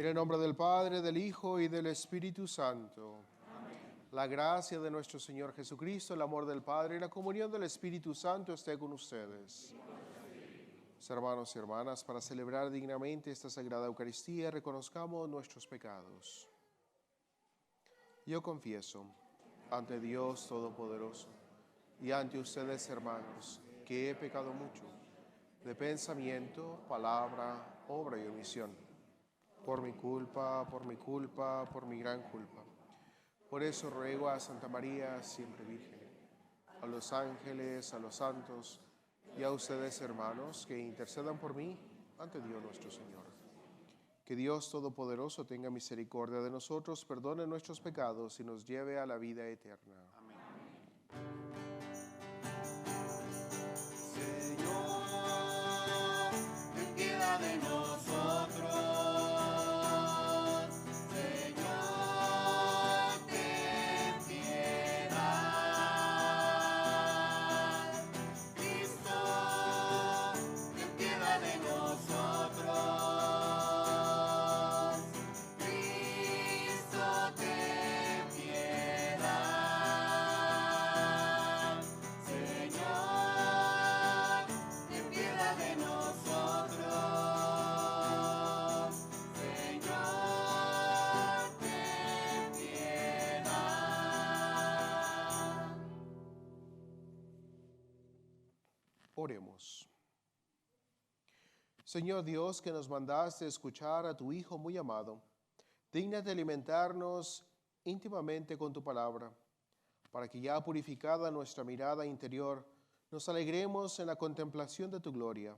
En el nombre del Padre, del Hijo y del Espíritu Santo. Amén. La gracia de nuestro Señor Jesucristo, el amor del Padre y la comunión del Espíritu Santo esté con ustedes. Mis hermanos y hermanas, para celebrar dignamente esta Sagrada Eucaristía, reconozcamos nuestros pecados. Yo confieso ante Dios Todopoderoso y ante ustedes, hermanos, que he pecado mucho, de pensamiento, palabra, obra y omisión. Por mi culpa, por mi gran culpa. Por eso ruego a Santa María, siempre Virgen, a los ángeles, a los santos y a ustedes, hermanos, que intercedan por mí ante Dios nuestro Señor. Que Dios Todopoderoso tenga misericordia de nosotros, perdone nuestros pecados y nos lleve a la vida eterna. Amén. Señor, ten piedad de nosotros. Oremos. Señor Dios, que nos mandaste escuchar a tu Hijo muy amado, dígnate alimentarnos íntimamente con tu palabra, para que ya purificada nuestra mirada interior, nos alegremos en la contemplación de tu gloria.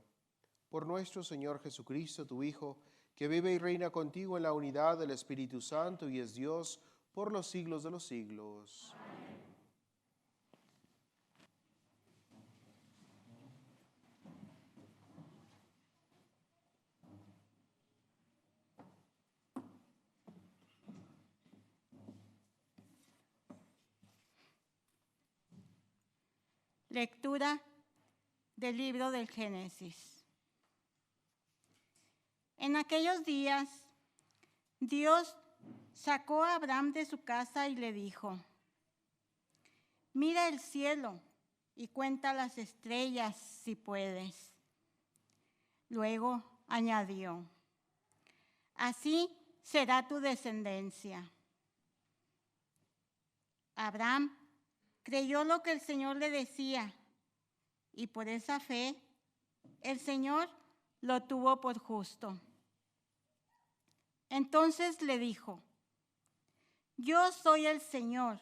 Por nuestro Señor Jesucristo, tu Hijo, que vive y reina contigo en la unidad del Espíritu Santo y es Dios por los siglos de los siglos. Amén. Lectura del libro del Génesis. En aquellos días, Dios sacó a Abraham de su casa y le dijo: mira el cielo y cuenta las estrellas si puedes. Luego añadió: así será tu descendencia. Abraham creyó lo que el Señor le decía, y por esa fe el Señor lo tuvo por justo. Entonces le dijo: yo soy el Señor,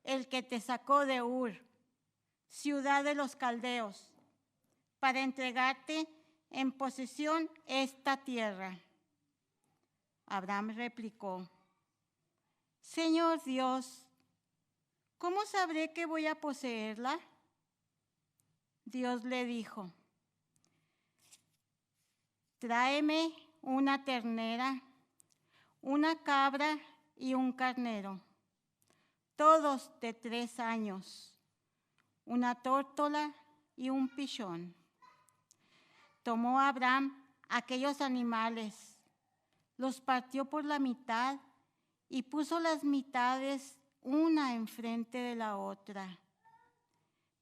el que te sacó de Ur, ciudad de los caldeos, para entregarte en posesión esta tierra. Abraham replicó: Señor Dios, ¿cómo sabré que voy a poseerla? Dios le dijo: tráeme una ternera, una cabra y un carnero, todos de 3 años, una tórtola y un pichón. Tomó Abraham aquellos animales, los partió por la mitad y puso las mitades una enfrente de la otra,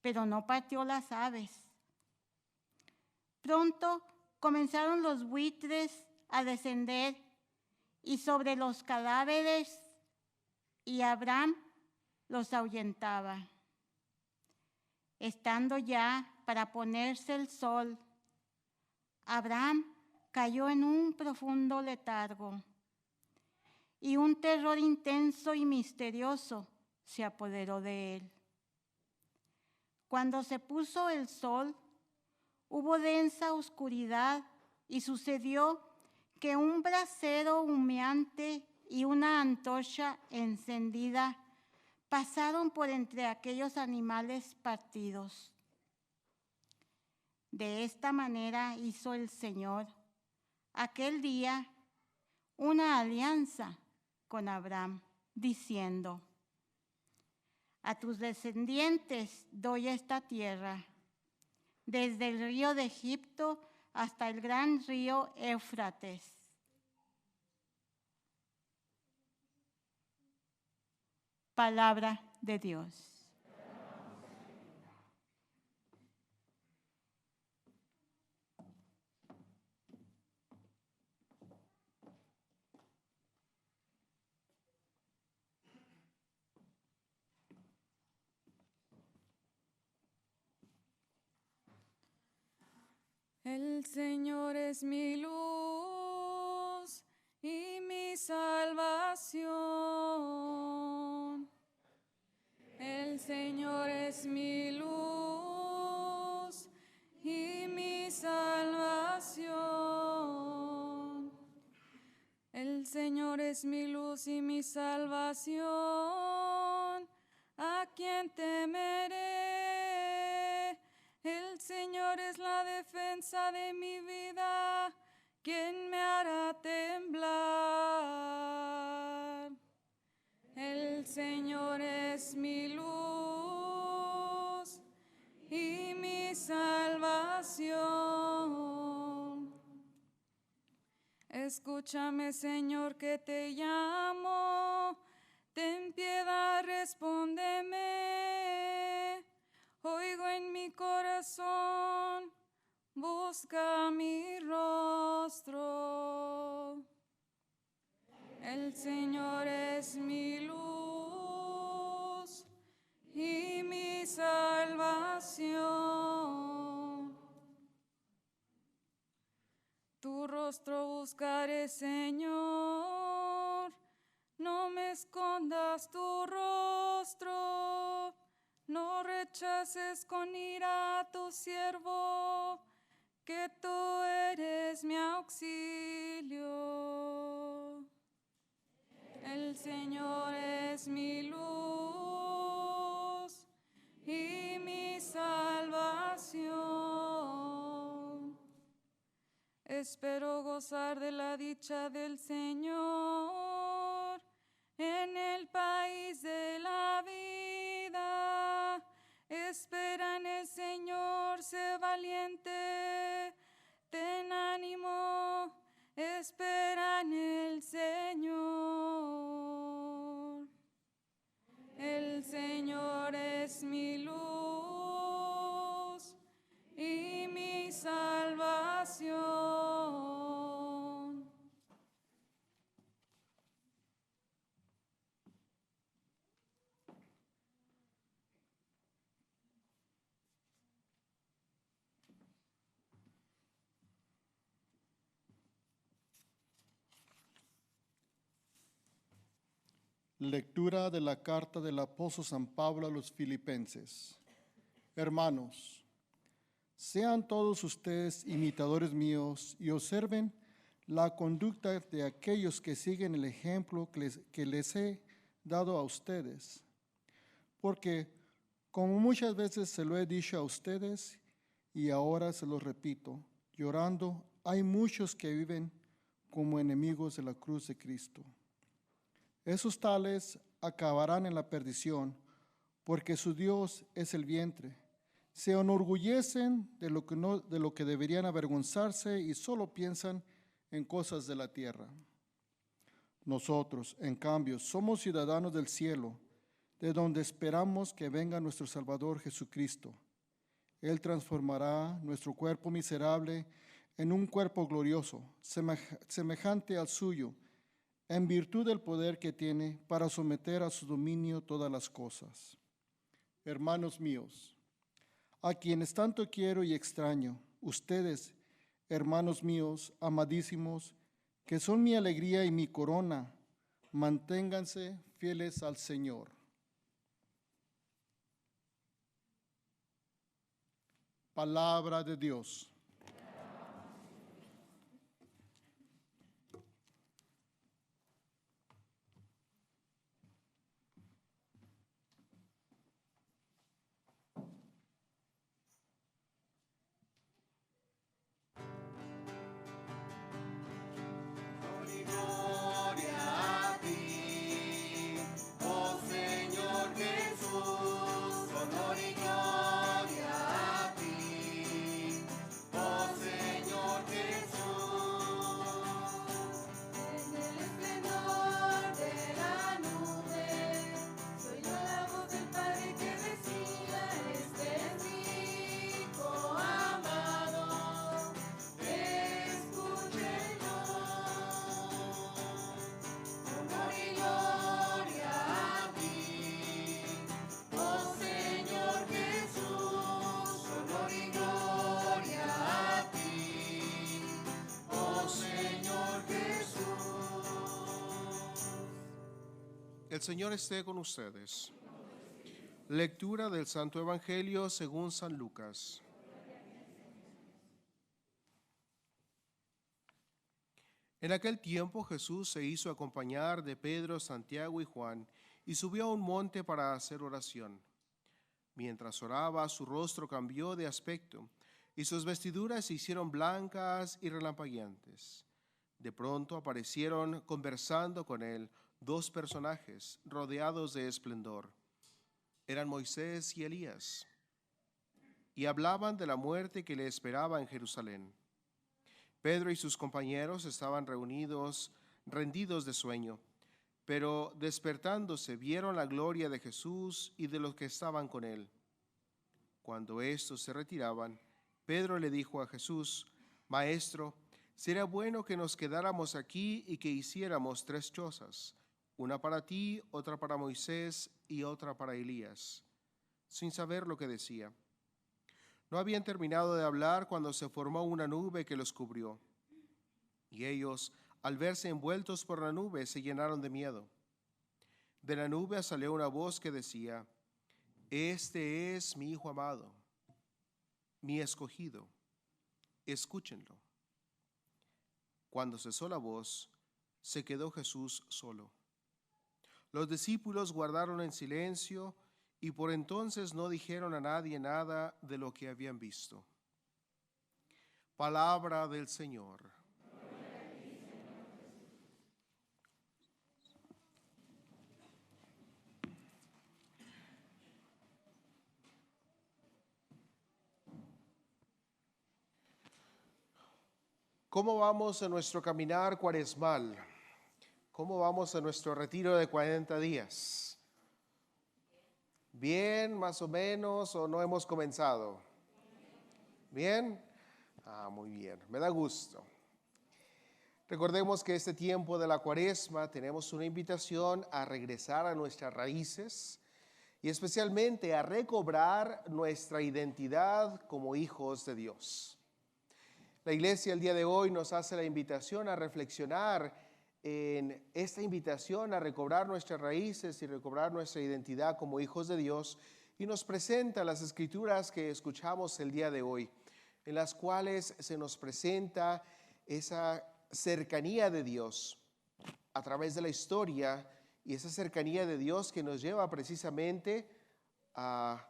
pero no partió las aves. Pronto comenzaron los buitres a descender y sobre los cadáveres, y Abraham los ahuyentaba. Estando ya para ponerse el sol, Abraham cayó en un profundo letargo, y un terror intenso y misterioso se apoderó de él. Cuando se puso el sol, hubo densa oscuridad y sucedió que un brasero humeante y una antorcha encendida pasaron por entre aquellos animales partidos. De esta manera hizo el Señor aquel día una alianza con Abraham, diciendo: a tus descendientes doy esta tierra, desde el río de Egipto hasta el gran río Éufrates. Palabra de Dios. El Señor es mi luz y mi salvación. El Señor es mi luz y mi salvación. El Señor es mi luz y mi salvación. ¿A quién temeré? El Señor es la defensa de mi vida. ¿Quién me hará temblar? El Señor es mi luz y mi salvación. Escúchame, Señor, que te llamo. Ten piedad, respóndeme. Oigo en mi corazón, busca mi rostro. El Señor es mi luz y mi salvación. Tu rostro buscaré, Señor. No me escondas tu rostro. No rechaces con ira a tu siervo, que tú eres mi auxilio. El Señor es mi luz y mi salvación. Espero gozar de la dicha del Señor en el país de la vida. Espera en el Señor, sé valiente, ten ánimo, espera en el Señor. El Señor es mi luz y mi salvación. Lectura de la carta del apóstol San Pablo a los Filipenses. Hermanos, sean todos ustedes imitadores míos y observen la conducta de aquellos que siguen el ejemplo que les he dado a ustedes. Porque, como muchas veces se lo he dicho a ustedes y ahora se lo repito, llorando, hay muchos que viven como enemigos de la cruz de Cristo. Esos tales acabarán en la perdición, porque su Dios es el vientre. Se enorgullecen de lo que deberían avergonzarse y solo piensan en cosas de la tierra. Nosotros, en cambio, somos ciudadanos del cielo, de donde esperamos que venga nuestro Salvador Jesucristo. Él transformará nuestro cuerpo miserable en un cuerpo glorioso, semejante al suyo, en virtud del poder que tiene para someter a su dominio todas las cosas. Hermanos míos, a quienes tanto quiero y extraño, ustedes, hermanos míos, amadísimos, que son mi alegría y mi corona, manténganse fieles al Señor. Palabra de Dios. Gloria a ti, oh Señor Jesús, honor y gloria a ti. El Señor esté con ustedes. Lectura del Santo Evangelio según San Lucas. En aquel tiempo Jesús se hizo acompañar de Pedro, Santiago y Juan y subió a un monte para hacer oración. Mientras oraba, su rostro cambió de aspecto y sus vestiduras se hicieron blancas y relampagueantes. De pronto aparecieron conversando con él dos personajes rodeados de esplendor. Eran Moisés y Elías, y hablaban de la muerte que le esperaba en Jerusalén. Pedro y sus compañeros estaban reunidos, rendidos de sueño, pero despertándose vieron la gloria de Jesús y de los que estaban con él. Cuando estos se retiraban, Pedro le dijo a Jesús: Maestro, sería bueno que nos quedáramos aquí y que hiciéramos 3 chozas, una para ti, otra para Moisés y otra para Elías, sin saber lo que decía. No habían terminado de hablar cuando se formó una nube que los cubrió, y ellos, al verse envueltos por la nube, se llenaron de miedo. De la nube salió una voz que decía: Este es mi Hijo amado, mi escogido, escúchenlo. Cuando cesó la voz, se quedó Jesús solo. Los discípulos guardaron en silencio y por entonces no dijeron a nadie nada de lo que habían visto. Palabra del Señor. ¿Cómo vamos en nuestro caminar cuaresmal? ¿Cómo vamos en nuestro retiro de 40 días? ¿Bien, más o menos, o no hemos comenzado? ¿Bien? Muy bien, me da gusto. Recordemos que este tiempo de la Cuaresma tenemos una invitación a regresar a nuestras raíces y especialmente a recobrar nuestra identidad como hijos de Dios. La Iglesia el día de hoy nos hace la invitación a reflexionar en esta invitación a recobrar nuestras raíces y recobrar nuestra identidad como hijos de Dios, y nos presenta las escrituras que escuchamos el día de hoy, en las cuales se nos presenta esa cercanía de Dios a través de la historia, y esa cercanía de Dios que nos lleva precisamente a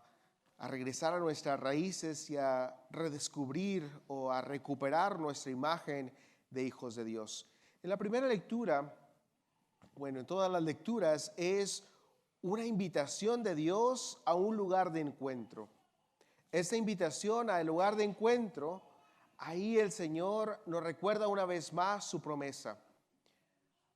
regresar a nuestras raíces y a redescubrir o a recuperar nuestra imagen de hijos de Dios. En la primera lectura, en todas las lecturas, es una invitación de Dios a un lugar de encuentro. Esta invitación al lugar de encuentro, ahí el Señor nos recuerda una vez más su promesa.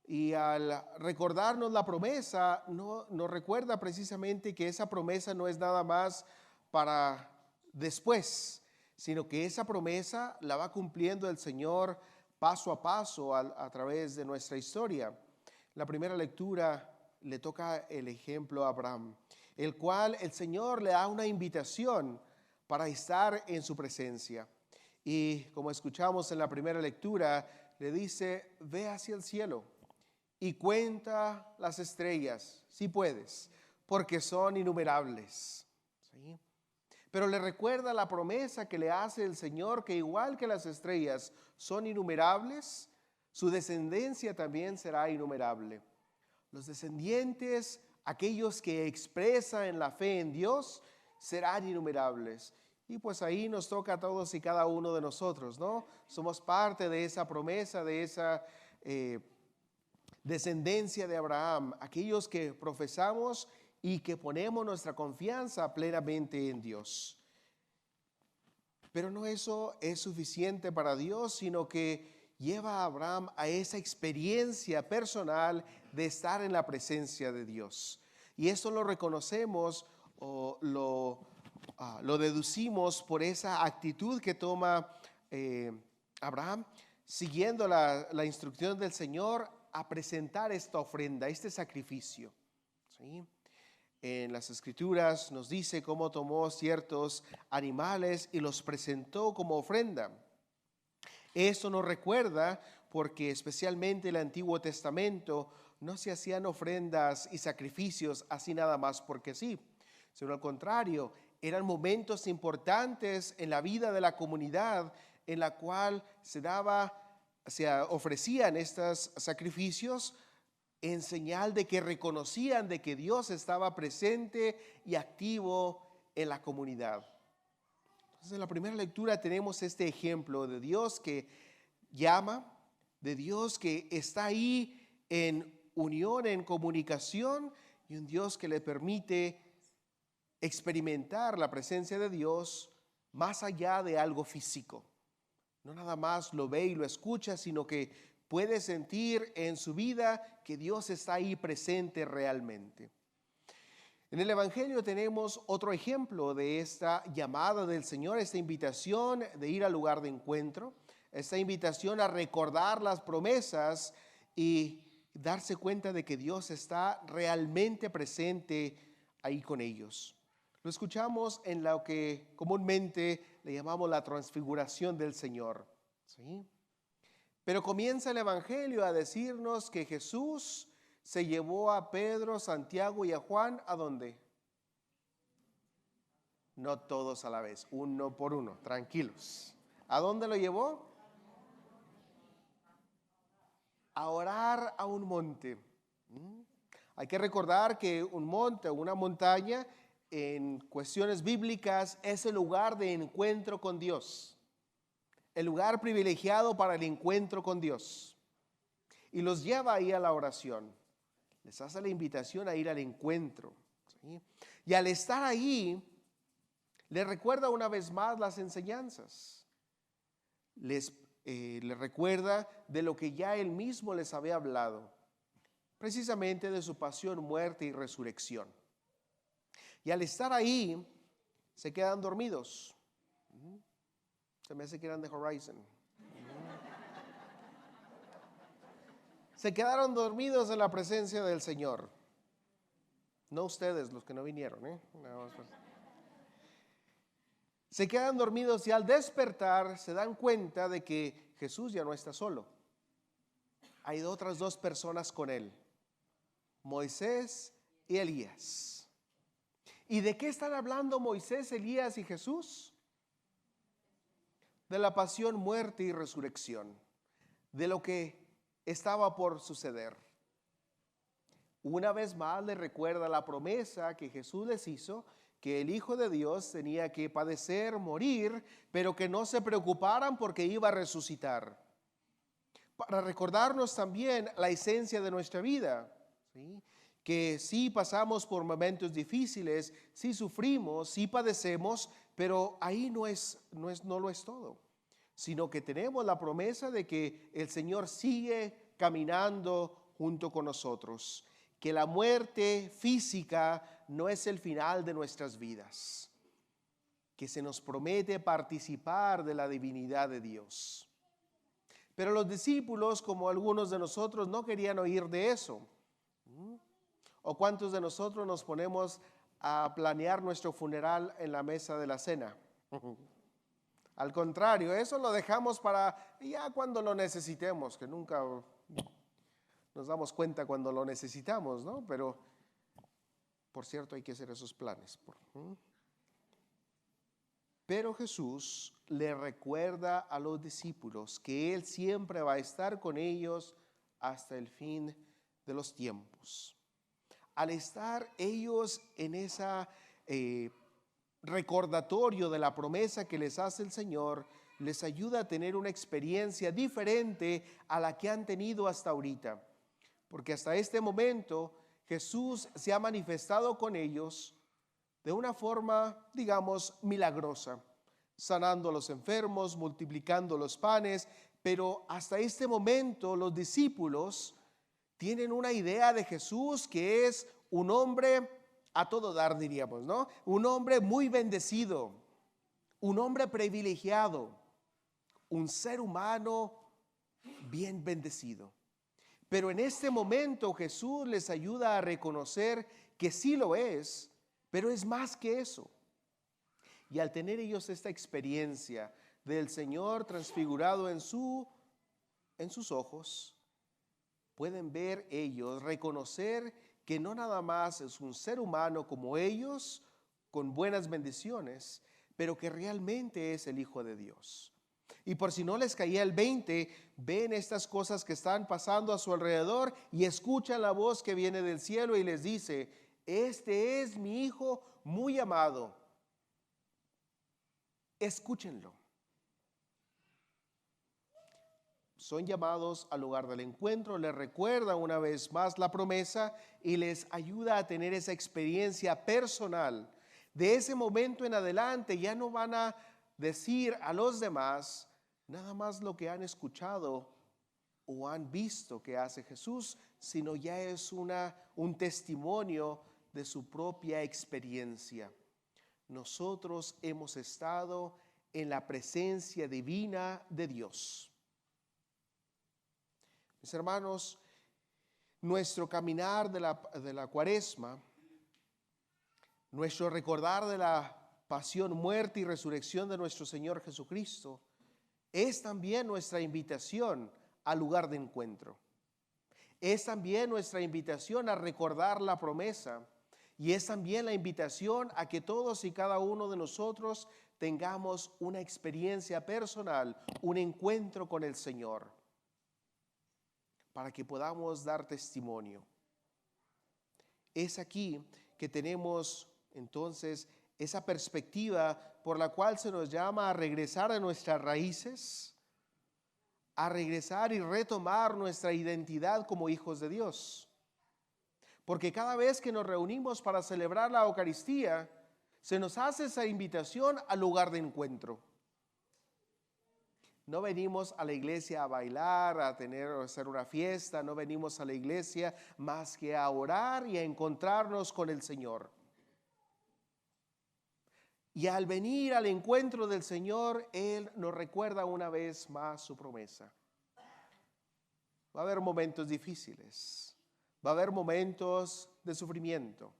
Y al recordarnos la promesa, nos recuerda precisamente que esa promesa no es nada más para después, sino que esa promesa la va cumpliendo el Señor paso a paso a través de nuestra historia. La primera lectura le toca el ejemplo a Abraham, el cual el Señor le da una invitación para estar en su presencia. Y como escuchamos en la primera lectura, le dice: ve hacia el cielo y cuenta las estrellas, si puedes, porque son innumerables. ¿Sí? Pero le recuerda la promesa que le hace el Señor, que igual que las estrellas son innumerables, su descendencia también será innumerable. Los descendientes, aquellos que expresan la fe en Dios, serán innumerables. Y pues ahí nos toca a todos y cada uno de nosotros, ¿no? Somos parte de esa promesa, de esa descendencia de Abraham, aquellos que profesamos y que ponemos nuestra confianza plenamente en Dios. Pero no eso es suficiente para Dios, sino que lleva a Abraham a esa experiencia personal de estar en la presencia de Dios. Y eso lo reconocemos o lo deducimos por esa actitud que toma Abraham, siguiendo la instrucción del Señor a presentar esta ofrenda, este sacrificio. ¿Sí? En las Escrituras nos dice cómo tomó ciertos animales y los presentó como ofrenda. Esto nos recuerda porque especialmente el Antiguo Testamento no se hacían ofrendas y sacrificios así nada más porque sí, sino al contrario, eran momentos importantes en la vida de la comunidad en la cual se ofrecían estos sacrificios en señal de que reconocían de que Dios estaba presente y activo en la comunidad. Entonces, en la primera lectura tenemos este ejemplo de Dios que llama, de Dios que está ahí en unión, en comunicación, y un Dios que le permite experimentar la presencia de Dios más allá de algo físico. No nada más lo ve y lo escucha, sino que puede sentir en su vida que Dios está ahí presente realmente. En el Evangelio tenemos otro ejemplo de esta llamada del Señor, esta invitación de ir al lugar de encuentro, esta invitación a recordar las promesas y darse cuenta de que Dios está realmente presente ahí con ellos. Lo escuchamos en lo que comúnmente le llamamos la transfiguración del Señor, ¿sí? Pero comienza el Evangelio a decirnos que Jesús se llevó a Pedro, Santiago y a Juan, ¿a dónde? No todos a la vez, uno por uno, tranquilos. ¿A dónde lo llevó? A orar a un monte. Hay que recordar que un monte, una montaña, en cuestiones bíblicas es el lugar de encuentro con Dios, el lugar privilegiado para el encuentro con Dios, y los lleva ahí a la oración, les hace la invitación a ir al encuentro, ¿sí? Y al estar ahí, les recuerda una vez más las enseñanzas, les recuerda de lo que ya él mismo les había hablado, precisamente de su pasión, muerte y resurrección. Y al estar ahí, se quedan dormidos. Se me hace que eran de Horizon. Se quedaron dormidos en la presencia del Señor. No ustedes, los que no vinieron, ¿eh? No, se quedan dormidos y al despertar se dan cuenta de que Jesús ya no está solo. Hay otras dos personas con él, Moisés y Elías. ¿Y de qué están hablando Moisés, Elías y Jesús? De la pasión, muerte y resurrección, de lo que estaba por suceder. Una vez más les recuerda la promesa que Jesús les hizo, que el Hijo de Dios tenía que padecer, morir, pero que no se preocuparan porque iba a resucitar. Para recordarnos también la esencia de nuestra vida, ¿sí? Que sí pasamos por momentos difíciles, sí sufrimos, sí padecemos, pero ahí no lo es todo, sino que tenemos la promesa de que el Señor sigue caminando junto con nosotros, que la muerte física no es el final de nuestras vidas, que se nos promete participar de la divinidad de Dios. Pero los discípulos, como algunos de nosotros, no querían oír de eso. ¿O cuántos de nosotros nos ponemos a planear nuestro funeral en la mesa de la cena? Al contrario, eso lo dejamos para ya cuando lo necesitemos, que nunca nos damos cuenta cuando lo necesitamos, ¿no? Pero, por cierto, hay que hacer esos planes. Pero Jesús le recuerda a los discípulos que Él siempre va a estar con ellos hasta el fin de los tiempos. Al estar ellos en esa recordatorio de la promesa que les hace el Señor, les ayuda a tener una experiencia diferente a la que han tenido hasta ahorita. Porque hasta este momento Jesús se ha manifestado con ellos de una forma, digamos, milagrosa, sanando a los enfermos, multiplicando los panes, pero hasta este momento los discípulos tienen una idea de Jesús que es un hombre a todo dar, diríamos, ¿no? Un hombre muy bendecido, un hombre privilegiado, un ser humano bien bendecido. Pero en este momento Jesús les ayuda a reconocer que sí lo es, pero es más que eso. Y al tener ellos esta experiencia del Señor transfigurado en sus ojos, pueden ver ellos, reconocer que no nada más es un ser humano como ellos, con buenas bendiciones, pero que realmente es el Hijo de Dios. Y por si no les caía el 20, ven estas cosas que están pasando a su alrededor y escuchan la voz que viene del cielo y les dice: este es mi Hijo muy amado. Escúchenlo. Son llamados al lugar del encuentro, les recuerda una vez más la promesa y les ayuda a tener esa experiencia personal. De ese momento en adelante ya no van a decir a los demás nada más lo que han escuchado o han visto que hace Jesús, sino ya es un testimonio de su propia experiencia. Nosotros hemos estado en la presencia divina de Dios. Mis hermanos, nuestro caminar de la Cuaresma, nuestro recordar de la pasión, muerte y resurrección de nuestro Señor Jesucristo, es también nuestra invitación al lugar de encuentro. Es también nuestra invitación a recordar la promesa y es también la invitación a que todos y cada uno de nosotros tengamos una experiencia personal, un encuentro con el Señor, para que podamos dar testimonio. Es aquí que tenemos entonces esa perspectiva por la cual se nos llama a regresar a nuestras raíces, a regresar y retomar nuestra identidad como hijos de Dios. Porque cada vez que nos reunimos para celebrar la Eucaristía, se nos hace esa invitación al lugar de encuentro. No venimos a la iglesia a bailar, a hacer una fiesta, no venimos a la iglesia más que a orar y a encontrarnos con el Señor. Y al venir al encuentro del Señor, Él nos recuerda una vez más su promesa. Va a haber momentos difíciles, va a haber momentos de sufrimiento,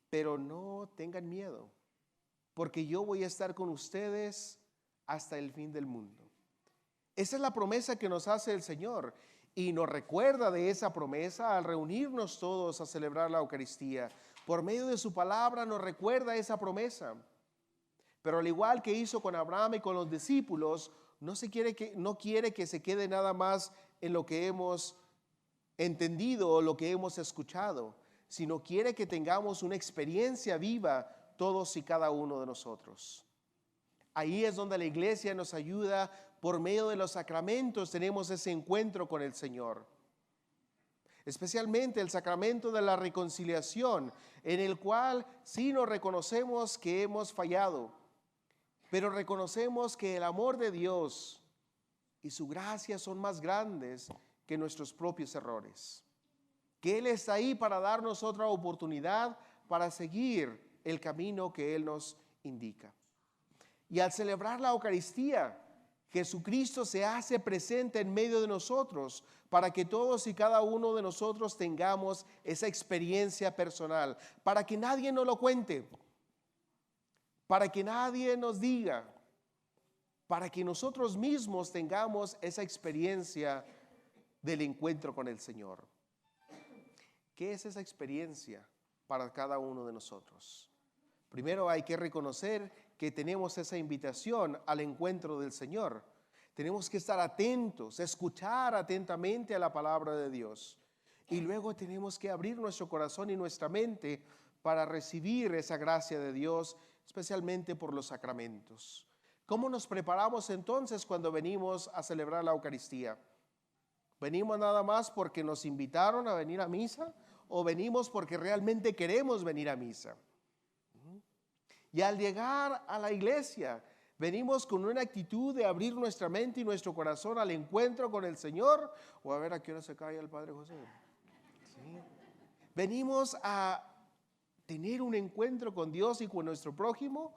pero no tengan miedo, porque yo voy a estar con ustedes hasta el fin del mundo. Esa es la promesa que nos hace el Señor y nos recuerda de esa promesa al reunirnos todos a celebrar la Eucaristía. Por medio de su palabra nos recuerda esa promesa. Pero al igual que hizo con Abraham y con los discípulos, no quiere que se quede nada más en lo que hemos entendido o lo que hemos escuchado, sino quiere que tengamos una experiencia viva todos y cada uno de nosotros. Ahí es donde la iglesia nos ayuda. Por medio de los sacramentos tenemos ese encuentro con el Señor. Especialmente el sacramento de la reconciliación, en el cual sí nos reconocemos que hemos fallado, pero reconocemos que el amor de Dios y su gracia son más grandes que nuestros propios errores. Que Él está ahí para darnos otra oportunidad para seguir el camino que Él nos indica. Y al celebrar la Eucaristía, Jesucristo se hace presente en medio de nosotros para que todos y cada uno de nosotros tengamos esa experiencia personal, para que nadie nos lo cuente, para que nadie nos diga, para que nosotros mismos tengamos esa experiencia del encuentro con el Señor. ¿Qué es esa experiencia para cada uno de nosotros? Primero hay que reconocer que tenemos esa invitación al encuentro del Señor. Tenemos que estar atentos, escuchar atentamente a la palabra de Dios. Y luego tenemos que abrir nuestro corazón y nuestra mente para recibir esa gracia de Dios, especialmente por los sacramentos. ¿Cómo nos preparamos entonces cuando venimos a celebrar la Eucaristía? ¿Venimos nada más porque nos invitaron a venir a misa o venimos porque realmente queremos venir a misa? Y al llegar a la iglesia, venimos con una actitud de abrir nuestra mente y nuestro corazón al encuentro con el Señor, o a ver a qué hora se cae el Padre José. ¿Sí? Venimos a tener un encuentro con Dios y con nuestro prójimo,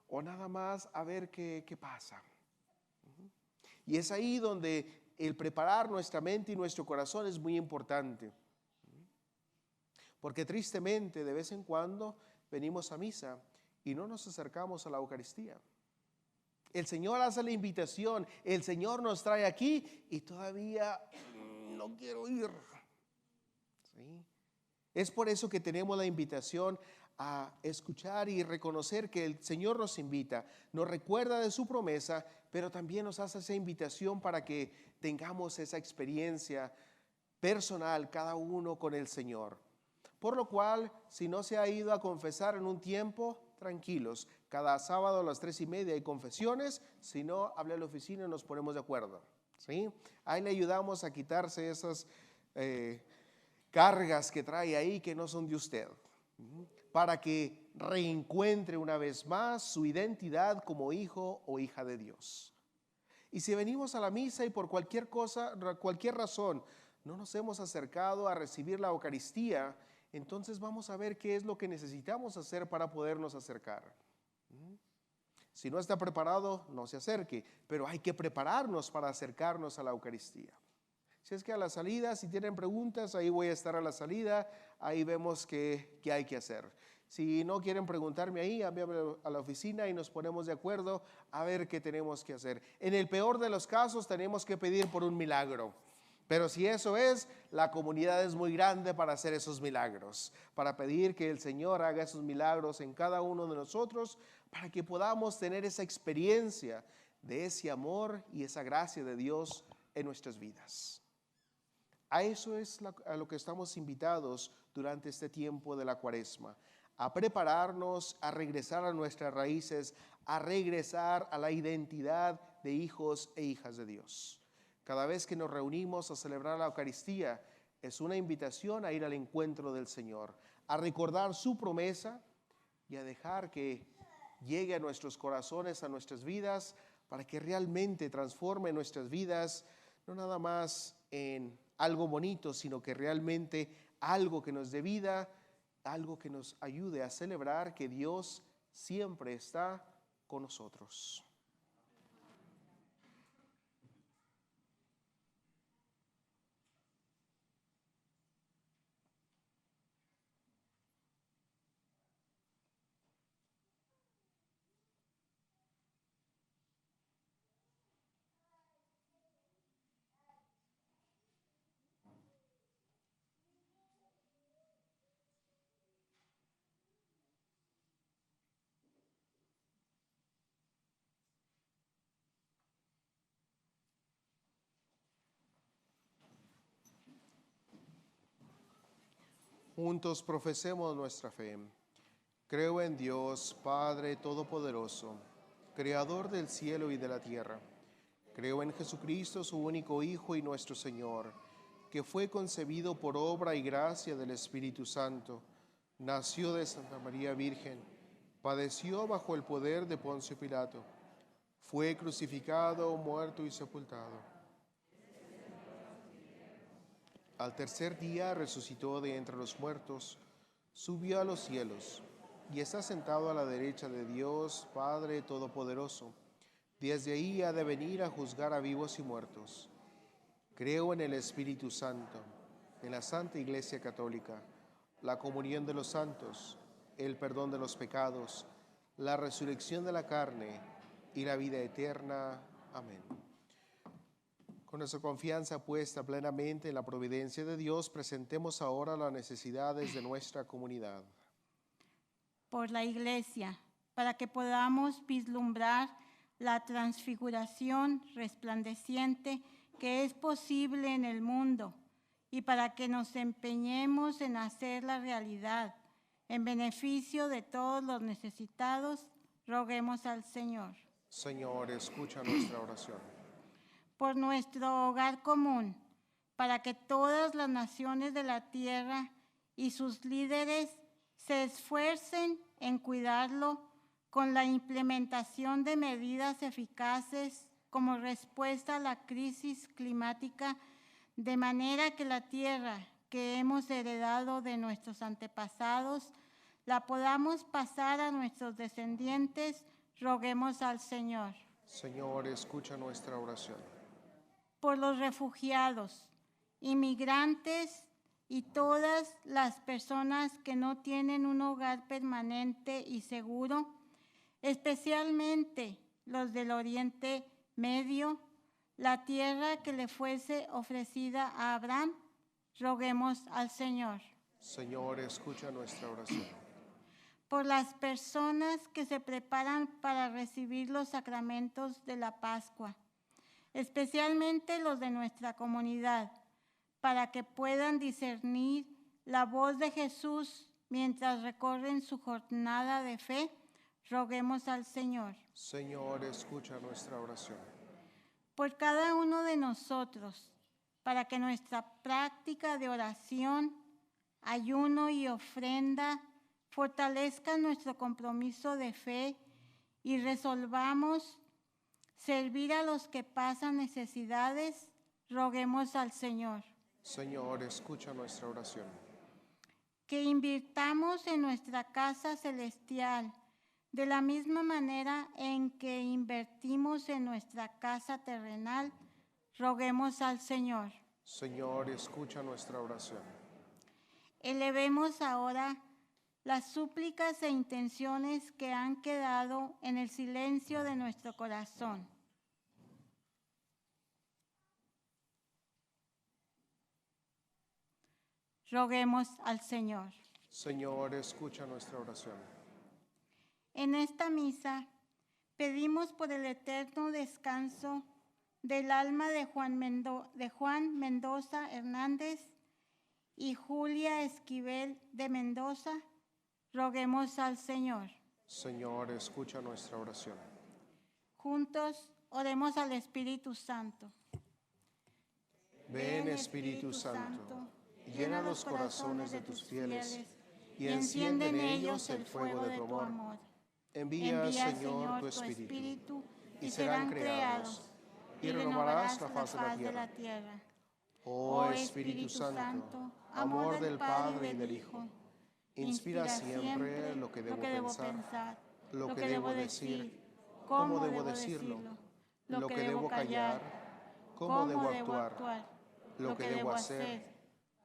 o nada más a ver qué pasa. Y es ahí donde el preparar nuestra mente y nuestro corazón es muy importante. Porque tristemente de vez en cuando venimos a misa y no nos acercamos a la Eucaristía. El Señor hace la invitación, el Señor nos trae aquí y todavía no quiero ir. ¿sí? Es por eso que tenemos la invitación a escuchar y reconocer que el Señor nos invita, nos recuerda de su promesa, pero también nos hace esa invitación para que tengamos esa experiencia personal cada uno con el Señor. Por lo cual, si no se ha ido a confesar en un tiempo, tranquilos. Cada sábado a las 3:30 hay confesiones. Si no, hable a la oficina y nos ponemos de acuerdo, ¿sí? Ahí le ayudamos a quitarse esas cargas que trae ahí que no son de usted, para que reencuentre una vez más su identidad como hijo o hija de Dios. Y si venimos a la misa y por cualquier razón no nos hemos acercado a recibir la Eucaristía, entonces vamos a ver qué es lo que necesitamos hacer para podernos acercar. Si no está preparado, no se acerque, pero hay que prepararnos para acercarnos a la Eucaristía. Si es que a la salida, si tienen preguntas, ahí voy a estar a la salida, ahí vemos qué hay que hacer. Si no quieren preguntarme ahí, envíame a la oficina y nos ponemos de acuerdo a ver qué tenemos que hacer. En el peor de los casos tenemos que pedir por un milagro. Pero si eso es, la comunidad es muy grande para hacer esos milagros, para pedir que el Señor haga esos milagros en cada uno de nosotros, para que podamos tener esa experiencia de ese amor y esa gracia de Dios en nuestras vidas. A eso es a lo que estamos invitados durante este tiempo de la Cuaresma, a prepararnos, a regresar a nuestras raíces, a regresar a la identidad de hijos e hijas de Dios. Cada vez que nos reunimos a celebrar la Eucaristía, es una invitación a ir al encuentro del Señor, a recordar su promesa y a dejar que llegue a nuestros corazones, a nuestras vidas, para que realmente transforme nuestras vidas, no nada más en algo bonito, sino que realmente algo que nos dé vida, algo que nos ayude a celebrar que Dios siempre está con nosotros. Juntos profesemos nuestra fe. Creo en Dios, Padre Todopoderoso, Creador del cielo y de la tierra. Creo en Jesucristo, su único Hijo y nuestro Señor, que fue concebido por obra y gracia del Espíritu Santo, nació de Santa María Virgen, padeció bajo el poder de Poncio Pilato, fue crucificado, muerto y sepultado. Al tercer día resucitó de entre los muertos, subió a los cielos y está sentado a la derecha de Dios, Padre Todopoderoso. Desde ahí ha de venir a juzgar a vivos y muertos. Creo en el Espíritu Santo, en la Santa Iglesia Católica, la comunión de los santos, el perdón de los pecados, la resurrección de la carne y la vida eterna. Amén. Con nuestra confianza puesta plenamente en la providencia de Dios, presentemos ahora las necesidades de nuestra comunidad. Por la Iglesia, para que podamos vislumbrar la transfiguración resplandeciente que es posible en el mundo y para que nos empeñemos en hacerla realidad, en beneficio de todos los necesitados, roguemos al Señor. Señor, escucha nuestra oración. Por nuestro hogar común, para que todas las naciones de la tierra y sus líderes se esfuercen en cuidarlo con la implementación de medidas eficaces como respuesta a la crisis climática, de manera que la tierra que hemos heredado de nuestros antepasados la podamos pasar a nuestros descendientes, roguemos al Señor. Señor, escucha nuestra oración. Por los refugiados, inmigrantes y todas las personas que no tienen un hogar permanente y seguro, especialmente los del Oriente Medio, la tierra que le fuese ofrecida a Abraham Roguemos al Señor. Señor, escucha nuestra oración. Por las personas que se preparan para recibir los sacramentos de la Pascua, especialmente los de nuestra comunidad, para que puedan discernir la voz de Jesús mientras recorren su jornada de fe, roguemos al Señor. Señor, escucha nuestra oración. Por cada uno de nosotros, para que nuestra práctica de oración, ayuno y ofrenda fortalezca nuestro compromiso de fe y resolvamos servir a los que pasan necesidades, roguemos al Señor. Señor, escucha nuestra oración. Que invirtamos en nuestra casa celestial de la misma manera en que invertimos en nuestra casa terrenal, roguemos al Señor. Señor, escucha nuestra oración. Elevemos ahora las súplicas e intenciones que han quedado en el silencio de nuestro corazón. Roguemos al Señor. Señor, escucha nuestra oración. En esta misa pedimos por el eterno descanso del alma de Juan Mendoza Hernández y Julia Esquivel de Mendoza. Roguemos al Señor. Señor, escucha nuestra oración. Juntos oremos al Espíritu Santo. Ven, Espíritu Santo, llena los corazones de tus fieles y enciende en ellos el fuego de tu amor. Envía, Señor, tu Espíritu, y serán creados, y renovarás la faz de la tierra. Oh Espíritu Santo, amor del Padre y del Hijo, inspira siempre lo que debo pensar, lo que debo decir, cómo debo decirlo, lo que debo callar, cómo debo actuar, lo que debo hacer,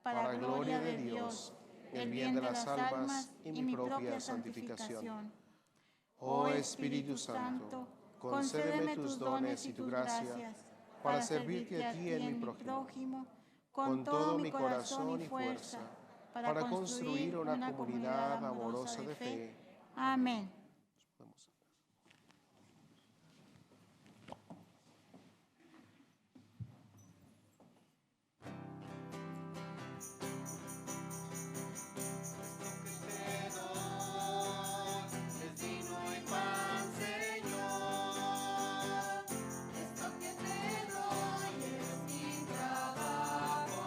para gloria de Dios, el bien de las almas y mi propia santificación. Oh Espíritu Santo, concédeme tus dones y tu gracia para servirte a ti en mi prójimo, con todo mi corazón y fuerza, para construir una comunidad amorosa de fe. Amén. Es vino y pan, Señor. Esto que te doy es mi trabajo.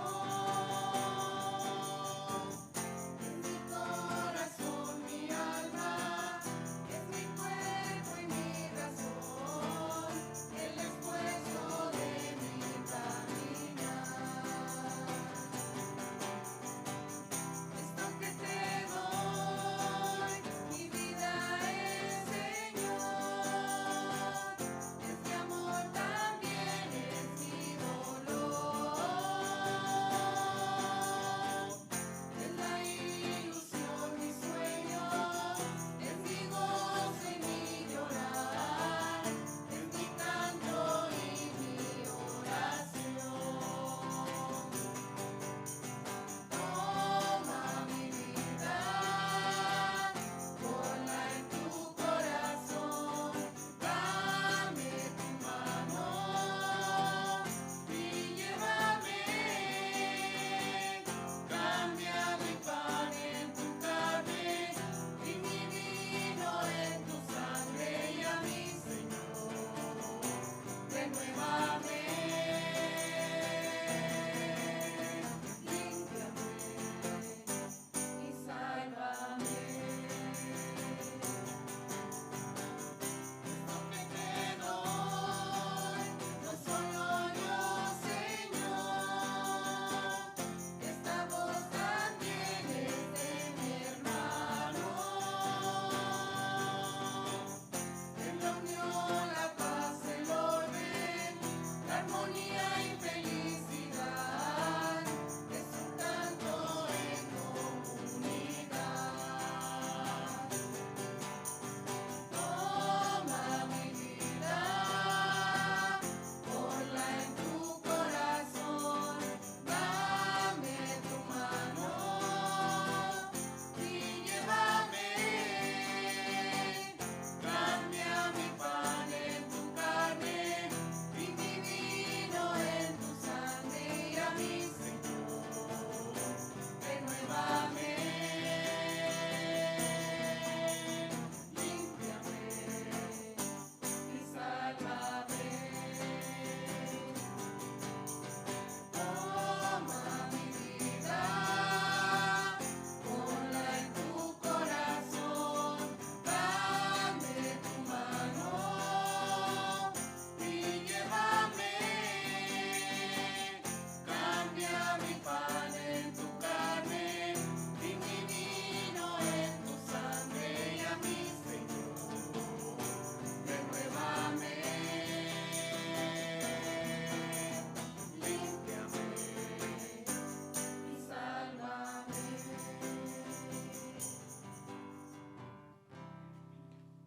Es mi corazón, mi alma,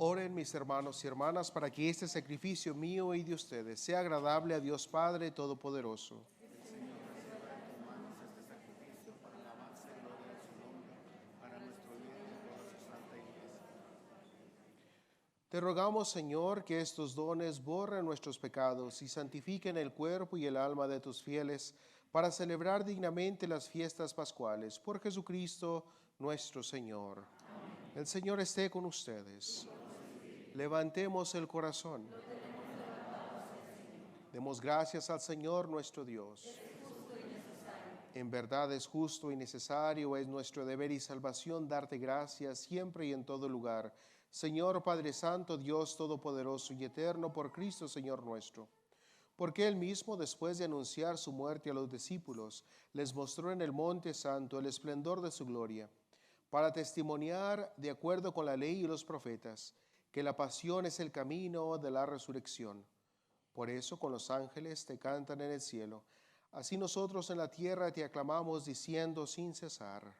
Oren mis hermanos y hermanas para que este sacrificio mío y de ustedes sea agradable a Dios Padre Todopoderoso. Te rogamos, Señor, que estos dones borren nuestros pecados y santifiquen el cuerpo y el alma de tus fieles para celebrar dignamente las fiestas pascuales. Por Jesucristo nuestro Señor. Amén. El Señor esté con ustedes. Levantemos el corazón. Demos gracias al Señor nuestro Dios. En verdad es justo y necesario, es nuestro deber y salvación darte gracias siempre y en todo lugar. Señor Padre Santo, Dios Todopoderoso y Eterno, por Cristo Señor nuestro. Porque Él mismo, después de anunciar su muerte a los discípulos, les mostró en el Monte Santo el esplendor de su gloria, para testimoniar, de acuerdo con la ley y los profetas, que la pasión es el camino de la resurrección. Por eso con los ángeles te cantan en el cielo. Así nosotros en la tierra te aclamamos diciendo sin cesar.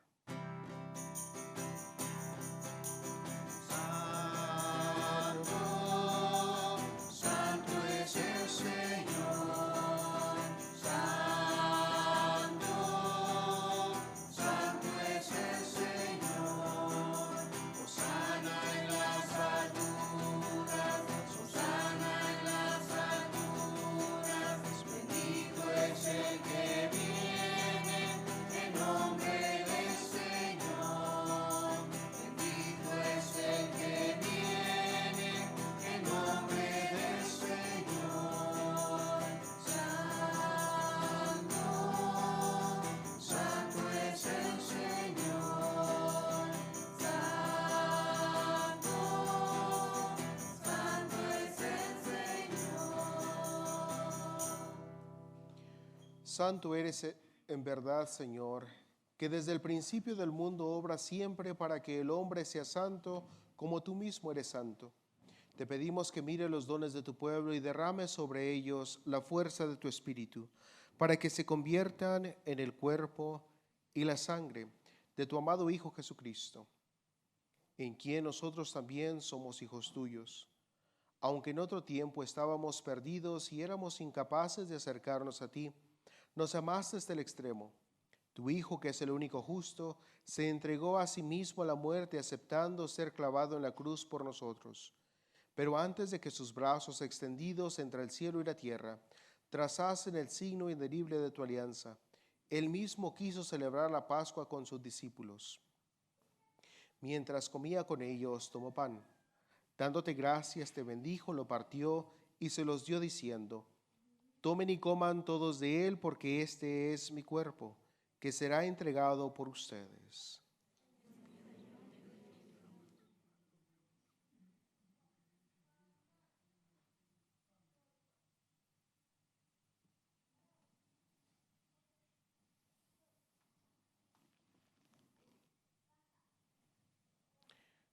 Santo eres en verdad, Señor, que desde el principio del mundo obras siempre para que el hombre sea santo, como tú mismo eres santo. Te pedimos que mire los dones de tu pueblo y derrame sobre ellos la fuerza de tu Espíritu, para que se conviertan en el cuerpo y la sangre de tu amado Hijo Jesucristo, en quien nosotros también somos hijos tuyos. Aunque en otro tiempo estábamos perdidos y éramos incapaces de acercarnos a ti, nos amaste hasta el extremo. Tu Hijo, que es el único justo, se entregó a sí mismo a la muerte, aceptando ser clavado en la cruz por nosotros. Pero antes de que sus brazos extendidos entre el cielo y la tierra trazasen el signo indeleble de tu alianza, Él mismo quiso celebrar la Pascua con sus discípulos. Mientras comía con ellos, tomó pan. Dándote gracias, te bendijo, lo partió y se los dio diciendo: tomen y coman todos de él, porque este es mi cuerpo, que será entregado por ustedes.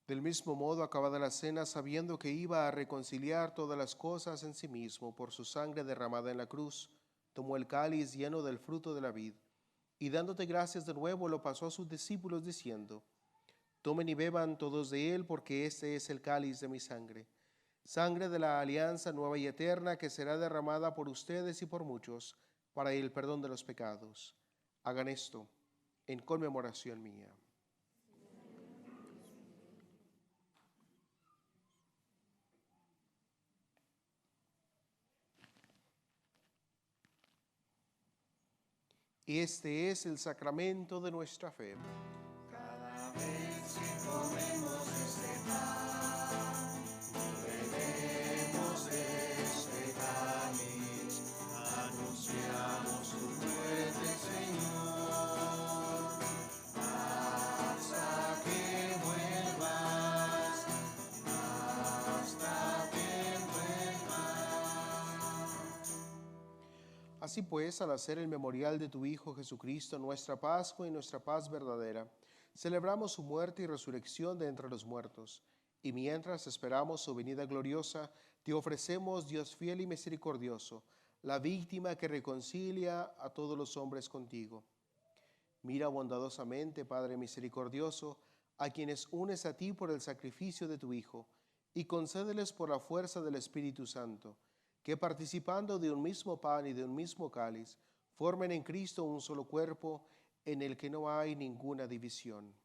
Del mismo modo, acabada la cena, sabiendo que iba a reconciliar todas las cosas en sí mismo por su sangre derramada en la cruz, tomó el cáliz lleno del fruto de la vid, y dándote gracias de nuevo, lo pasó a sus discípulos diciendo: tomen y beban todos de él, porque este es el cáliz de mi sangre, sangre de la alianza nueva y eterna, que será derramada por ustedes y por muchos para el perdón de los pecados. Hagan esto en conmemoración mía. Este es el sacramento de nuestra fe. Cada vez que comemos este pan, bebemos este cáliz, anunciamos tu muerte, Señor, hasta que vuelvas, hasta que vuelvas. Así pues, al hacer el memorial de tu Hijo Jesucristo, nuestra Pascua y nuestra paz verdadera, celebramos su muerte y resurrección de entre los muertos, y mientras esperamos su venida gloriosa, te ofrecemos, Dios fiel y misericordioso, la víctima que reconcilia a todos los hombres contigo. Mira bondadosamente, Padre misericordioso, a quienes unes a ti por el sacrificio de tu Hijo, y concédeles por la fuerza del Espíritu Santo, que participando de un mismo pan y de un mismo cáliz, formen en Cristo un solo cuerpo, en el que no hay ninguna división.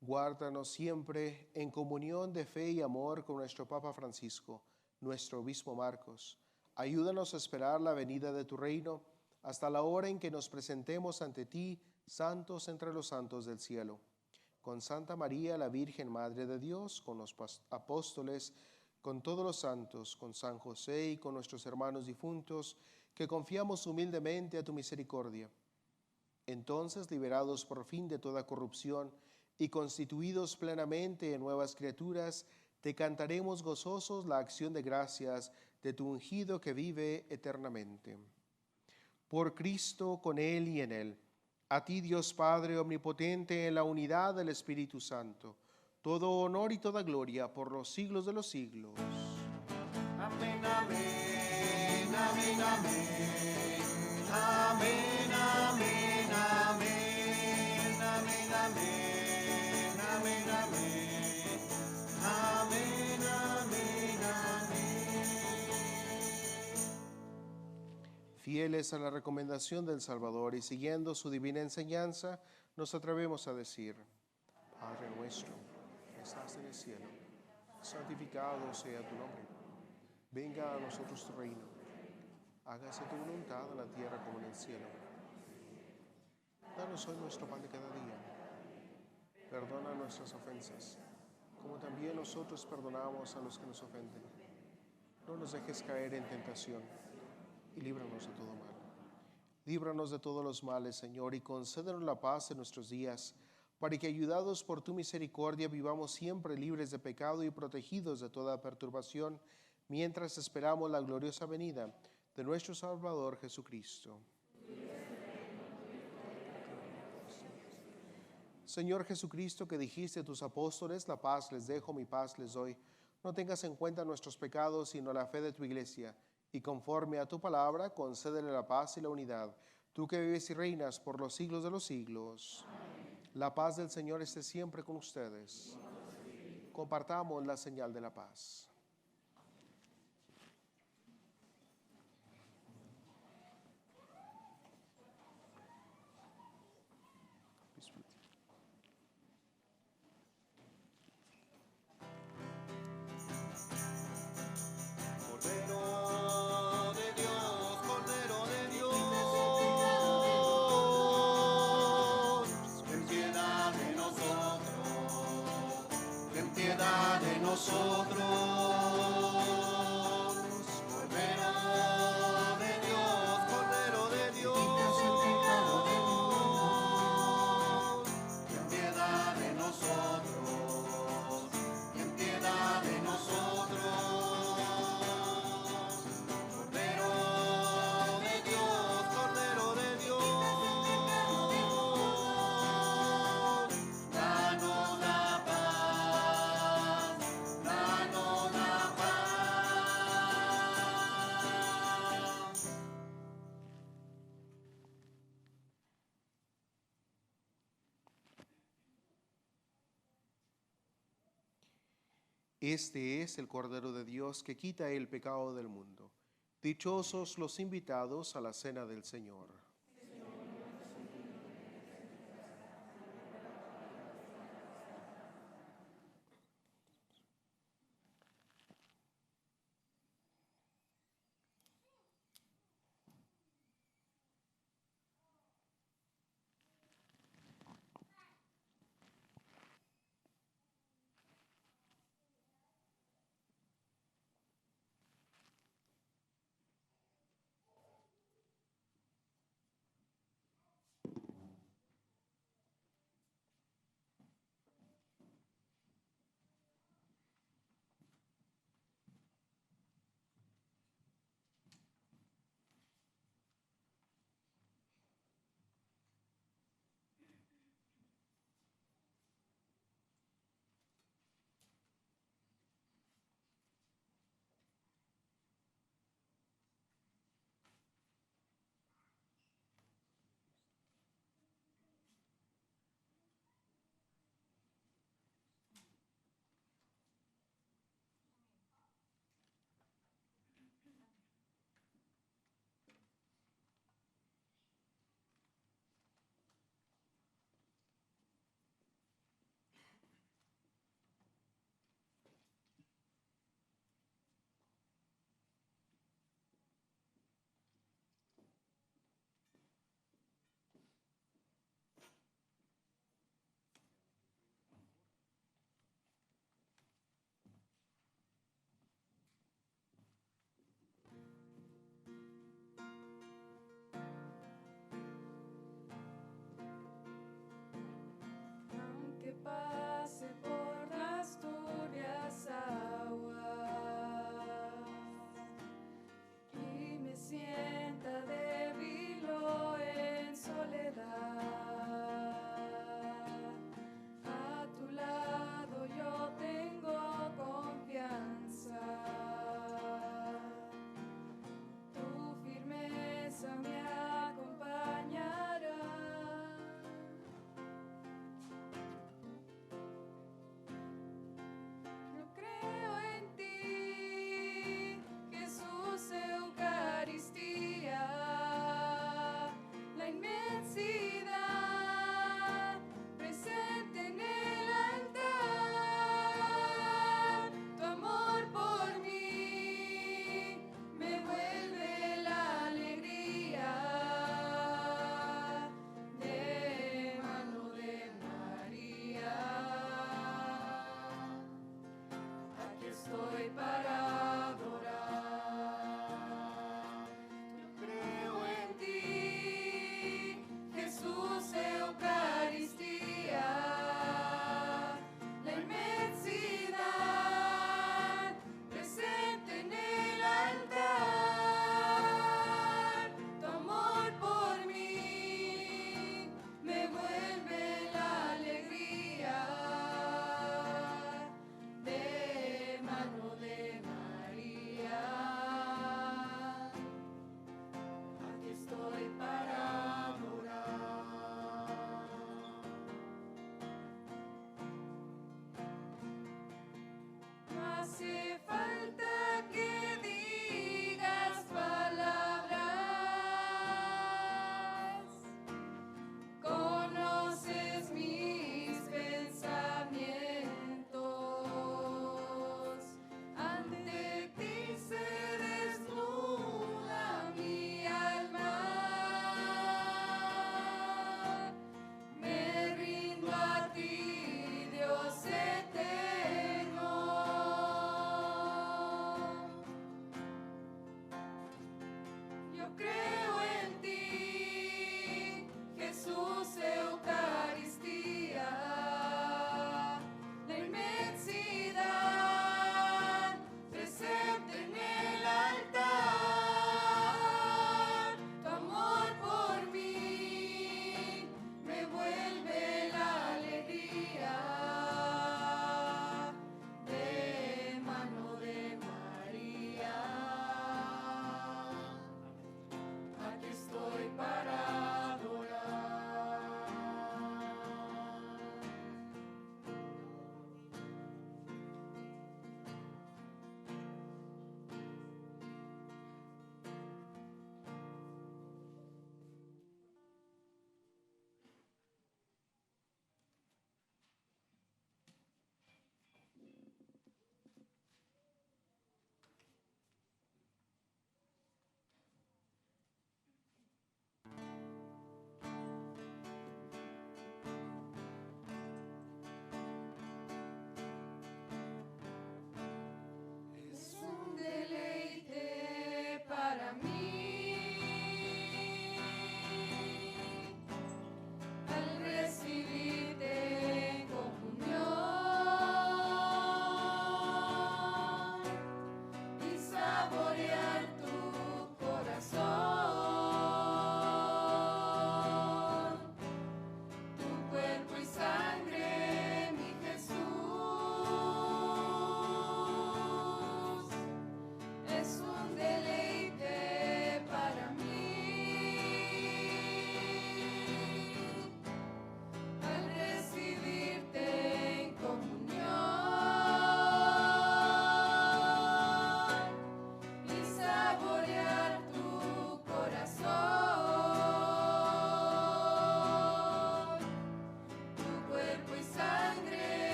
Guárdanos siempre en comunión de fe y amor con nuestro Papa Francisco, nuestro obispo Marcos. Ayúdanos a esperar la venida de tu reino hasta la hora en que nos presentemos ante ti, santos entre los santos del cielo. Con Santa María, la Virgen Madre de Dios, con los apóstoles, con todos los santos, con San José y con nuestros hermanos difuntos, que confiamos humildemente a tu misericordia. Entonces, liberados por fin de toda corrupción y constituidos plenamente en nuevas criaturas, te cantaremos gozosos la acción de gracias de tu ungido que vive eternamente. Por Cristo, con Él y en Él, a ti Dios Padre Omnipotente, en la unidad del Espíritu Santo, todo honor y toda gloria por los siglos de los siglos. Amén, amén, amén, amén. Amén, amén, amén. Amén, amén, amén, amén. Amén, amén, amén. Fieles a la recomendación del Salvador y siguiendo su divina enseñanza, nos atrevemos a decir: Padre nuestro, que estás en el cielo, santificado sea tu nombre. Venga a nosotros tu reino. Hágase tu voluntad en la tierra como en el cielo. Danos hoy nuestro pan de cada día. Perdona nuestras ofensas, como también nosotros perdonamos a los que nos ofenden. No nos dejes caer en tentación y líbranos de todo mal. Líbranos de todos los males, Señor, y concédenos la paz en nuestros días, para que, ayudados por tu misericordia, vivamos siempre libres de pecado y protegidos de toda perturbación, mientras esperamos la gloriosa venida de nuestro Salvador Jesucristo. Señor Jesucristo, que dijiste a tus apóstoles: la paz les dejo, mi paz les doy, no tengas en cuenta nuestros pecados, sino la fe de tu iglesia, y conforme a tu palabra, concédele la paz y la unidad, tú que vives y reinas por los siglos de los siglos. Amén. La paz del Señor esté siempre con ustedes. Compartamos la señal de la paz. Cordero de Dios, Cordero de Dios, ten piedad de nosotros, ten piedad de nosotros. Cordero de Dios, Cordero de Dios, ten piedad de nosotros, ten piedad de nosotros. Este es el Cordero de Dios que quita el pecado del mundo. Dichosos los invitados a la cena del Señor.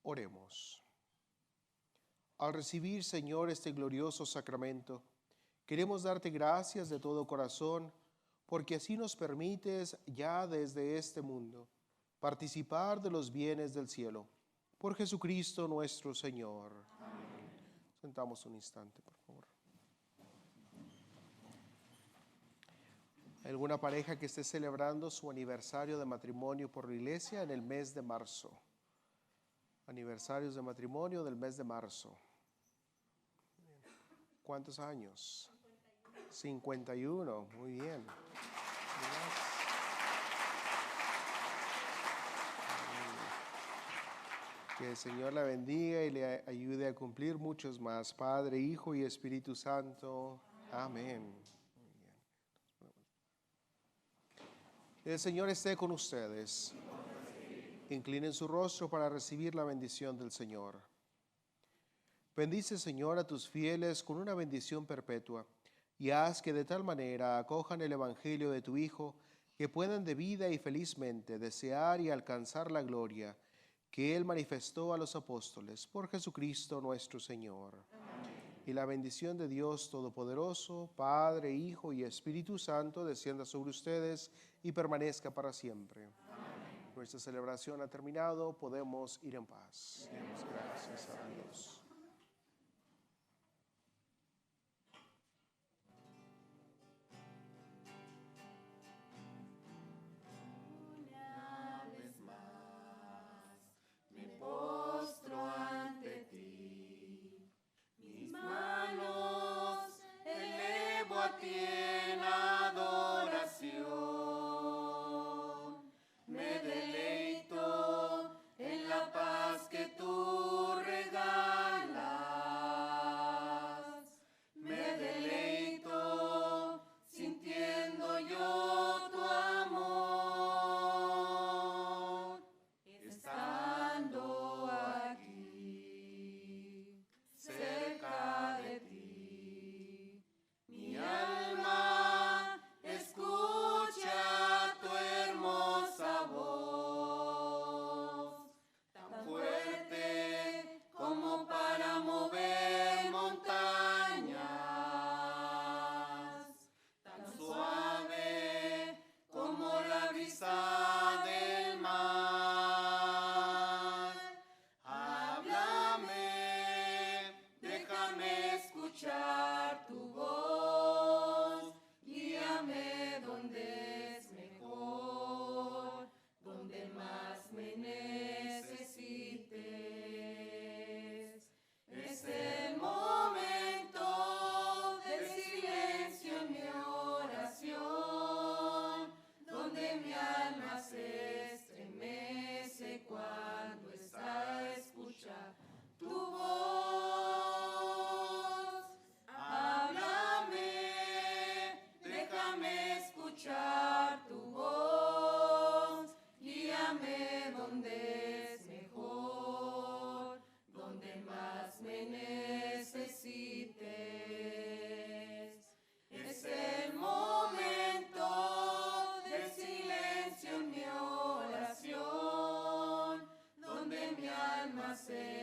Oremos. Al recibir, Señor, este glorioso sacramento, queremos darte gracias de todo corazón, porque así nos permites ya desde este mundo participar de los bienes del cielo. Por Jesucristo nuestro Señor. Amén. Sentamos un instante, por favor. ¿Hay alguna pareja que esté celebrando su aniversario de matrimonio por la iglesia en el mes de marzo? Aniversarios de matrimonio del mes de marzo. ¿Cuántos años? 51. Muy bien. Que el Señor la bendiga y le ayude a cumplir muchos más. Padre, Hijo y Espíritu Santo. Amén. Muy bien. El Señor esté con ustedes. Inclinen su rostro para recibir la bendición del Señor. Bendice, Señor, a tus fieles con una bendición perpetua, y haz que de tal manera acojan el Evangelio de tu Hijo, que puedan de vida y felizmente desear y alcanzar la gloria que Él manifestó a los apóstoles, por Jesucristo nuestro Señor. Amén. Y la bendición de Dios Todopoderoso, Padre, Hijo y Espíritu Santo, descienda sobre ustedes y permanezca para siempre. Amén. Nuestra celebración ha terminado, podemos ir en paz. Demos gracias a Dios. Say